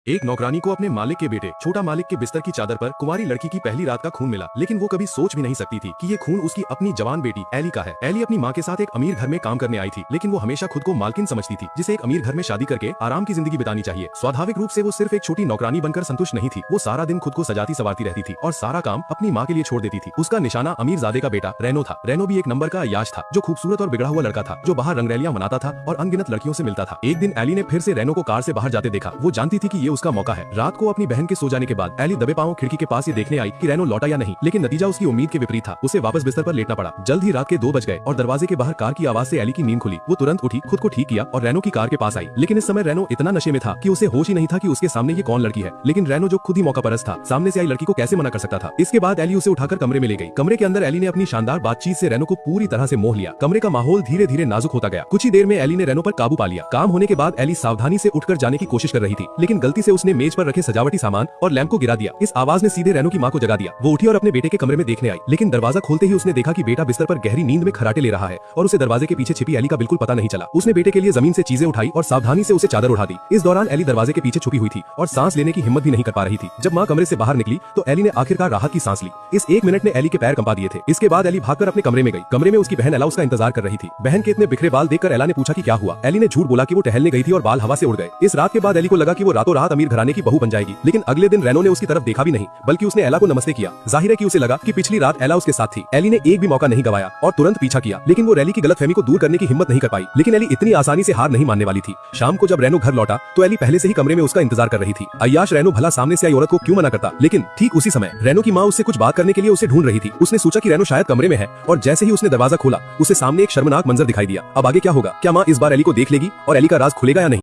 एक नौकरानी को अपने मालिक के बेटे छोटा मालिक के बिस्तर की चादर पर कुंवारी लड़की की पहली रात का खून मिला, लेकिन वो कभी सोच भी नहीं सकती थी कि ये खून उसकी अपनी जवान बेटी एली का है। एली अपनी माँ के साथ एक अमीर घर में काम करने आई थी, लेकिन वो हमेशा खुद को मालकिन समझती थी, जिसे एक अमीर घर में शादी करके आराम की जिंदगी बितानी चाहिए। स्वाभाविक रूप से वो सिर्फ एक छोटी नौकरानी बनकर संतुष्ट नहीं थी। वो सारा दिन खुद को सजाती संवारती रहती थी और सारा काम अपनी माँ के लिए छोड़ देती थी। उसका निशाना अमीरजादे का बेटा रेनो था। रेनो भी एक नंबर का अय्याश था, जो खूबसूरत और बिगड़ा हुआ लड़का था, जो बाहर रंगरैलियां मनाता था और अनगिनत लड़कियों से मिलता था। एक दिन एली ने फिर से रेनो को कार से बाहर जाते देखा। वो जानती थी कि ये उसका मौका है। रात को अपनी बहन के सो जाने के बाद एली दबे पांव खिड़की के पास ये देखने आई कि रेनो लौटा या नहीं, लेकिन नतीजा उसकी उम्मीद के विपरीत था। उसे वापस बिस्तर पर लेटना पड़ा। जल्द ही रात के 2 बज गए और दरवाजे के बाहर कार की आवाज से एली की नींद खुली। वो तुरंत उठी, खुद को ठीक किया और रेनो की कार के पास आई। लेकिन इस समय रेनो इतना नशे में था कि उसे होश ही नहीं था कि उसके सामने ये कौन लड़की है। लेकिन रेनो जो खुद ही मौका परस्त था, सामने से आई लड़की को कैसे मना कर सकता था। इसके बाद एली उसे उठाकर कमरे में ले गई। कमरे के अंदर एली ने अपनी शानदार बातचीत से रेनो को पूरी तरह से मोह लिया। कमरे का माहौल धीरे धीरे नाजुक होता गया। कुछ ही देर में एली ने रेनो पर काबू पा लिया। काम होने के बाद एली सावधानी से उठकर जाने की कोशिश कर रही थी, लेकिन गलती से उसने मेज पर रखे सजावटी सामान और लैंप को गिरा दिया। इस आवाज ने सीधे रेनो की मां को जगा दिया। वो उठी और अपने बेटे के कमरे में देखने आई, लेकिन दरवाजा खोलते ही उसने देखा कि बेटा बिस्तर पर गहरी नींद में खराटे ले रहा है और उसे दरवाजे के पीछे छिपी एली का बिल्कुल पता नहीं चला। उसने बेटे के लिए जमीन से चीजें उठाई और सावधानी से उसे चादर उठा दी। इस दौरान एली दरवाजे के पीछे छुपी हुई थी और सांस लेने की हिम्मत भी नहीं कर पा रही थी। जब मां कमरे से बाहर निकली तो एली ने आखिरकार राहत की सांस ली। इस 1 मिनट ने एली के पैर कंपा दिए थे। इसके बाद एली भागकर अपने कमरे में गई। कमरे में उसकी बहन एला उसका इंतजार कर रही थी। बहन के इतने बिखरे बाल देखकर एला ने पूछा कि क्या हुआ। एली ने झूठ बोला कि वो टहलने गई थी और बाल हवा से उड़ गए। इस रात के बाद एली को लगा कि वो रातों रात अमीर घराने की बहू बन जाएगी, लेकिन अगले दिन रेनो ने उसकी तरफ देखा भी नहीं, बल्कि उसने एला को नमस्ते किया। जाहिर है कि उसे लगा कि पिछली रात एला उसके साथ थी। एली ने एक भी मौका नहीं गवाया और तुरंत पीछा किया, लेकिन वो रैली की गलतफहमी को दूर करने की हिम्मत नहीं कर पाई। लेकिन एली इतनी आसानी से हार नहीं मानने वाली थी। शाम को जब रेनो घर लौटा तो एली पहले से ही कमरे में उसका इंतजार कर रही थी। अय्याश रेनो भला सामने से आई औरत को क्यों मना करता, लेकिन ठीक उसी समय रेनो की माँ उससे कुछ बात करने के लिए उसे ढूंढ रही थी। उसने सोचा कि रेनो शायद कमरे में है और जैसे ही उसने दरवाजा खोला उसे सामने एक शर्मनाक मंजर दिखाई दिया। अब आगे क्या होगा? क्या माँ इस बार एली को देख लेगी और एली का राज खुलेगा या नहीं?